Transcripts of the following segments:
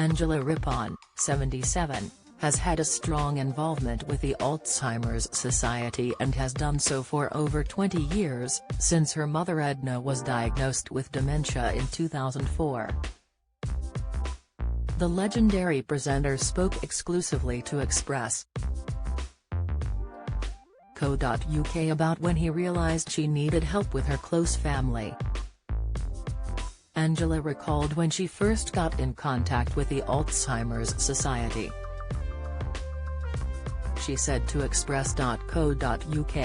Angela Rippon, 77, has had a strong involvement with the Alzheimer's Society and has done so for over 20 years, since her mother Edna was diagnosed with dementia in 2004. The legendary presenter spoke exclusively to Express.co.uk about when he realized she needed help with her close family. Angela recalled when she first got in contact with the Alzheimer's Society. She said to Express.co.uk,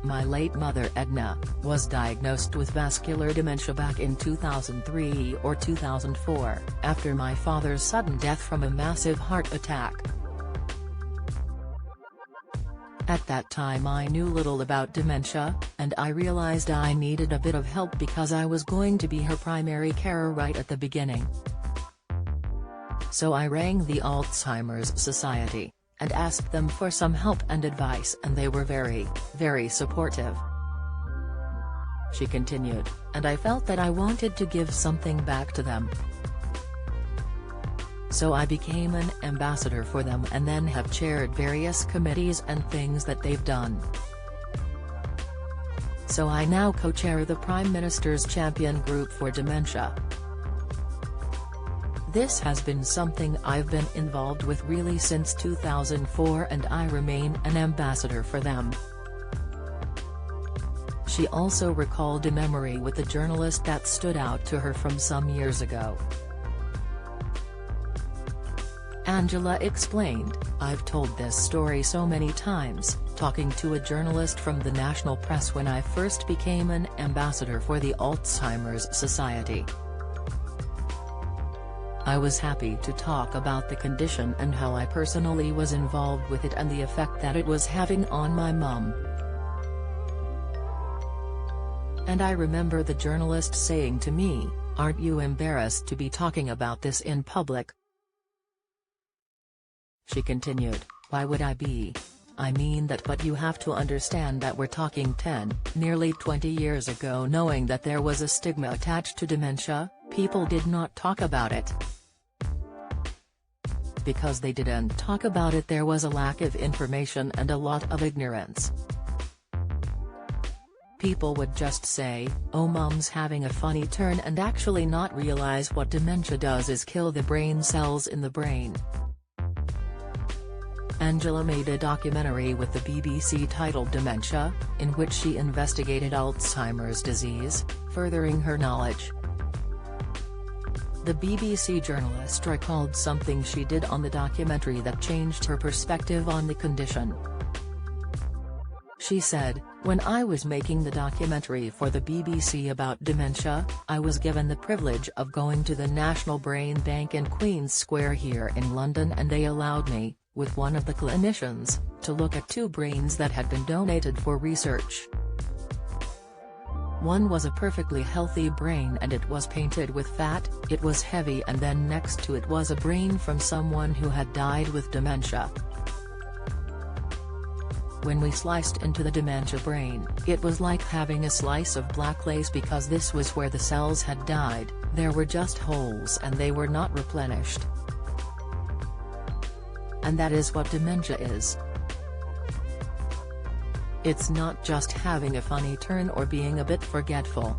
"My late mother Edna was diagnosed with vascular dementia back in 2003 or 2004, after my father's sudden death from a massive heart attack. At that time I knew little about dementia, and I realized I needed a bit of help because I was going to be her primary carer right at the beginning. So I rang the Alzheimer's Society and asked them for some help and advice, and they were very, very supportive." She continued, "And I felt that I wanted to give something back to them. So I became an ambassador for them and then have chaired various committees and things that they've done. So I now co-chair the Prime Minister's Champion Group for Dementia. This has been something I've been involved with really since 2004, and I remain an ambassador for them." She also recalled a memory with a journalist that stood out to her from some years ago. Angela explained, "I've told this story so many times, talking to a journalist from the national press when I first became an ambassador for the Alzheimer's Society. I was happy to talk about the condition and how I personally was involved with it and the effect that it was having on my mum. And I remember the journalist saying to me, 'Aren't you embarrassed to be talking about this in public?' She continued, "Why would I be? I mean that, but you have to understand that we're talking 10, nearly 20 years ago, knowing that there was a stigma attached to dementia. People did not talk about it. Because they didn't talk about it, there was a lack of information and a lot of ignorance. People would just say, 'Oh, Mum's having a funny turn,' and actually not realize what dementia does is kill the brain cells in the brain." Angela made a documentary with the BBC titled Dementia, in which she investigated Alzheimer's disease, furthering her knowledge. The BBC journalist recalled something she did on the documentary that changed her perspective on the condition. She said, "When I was making the documentary for the BBC about dementia, I was given the privilege of going to the National Brain Bank in Queen's Square here in London, and they allowed me, with one of the clinicians, to look at 2 brains that had been donated for research. One was a perfectly healthy brain and it was painted with fat, it was heavy, and then next to it was a brain from someone who had died with dementia. When we sliced into the dementia brain, it was like having a slice of black lace because this was where the cells had died, there were just holes and they were not replenished. And that is what dementia is. It's not just having a funny turn or being a bit forgetful.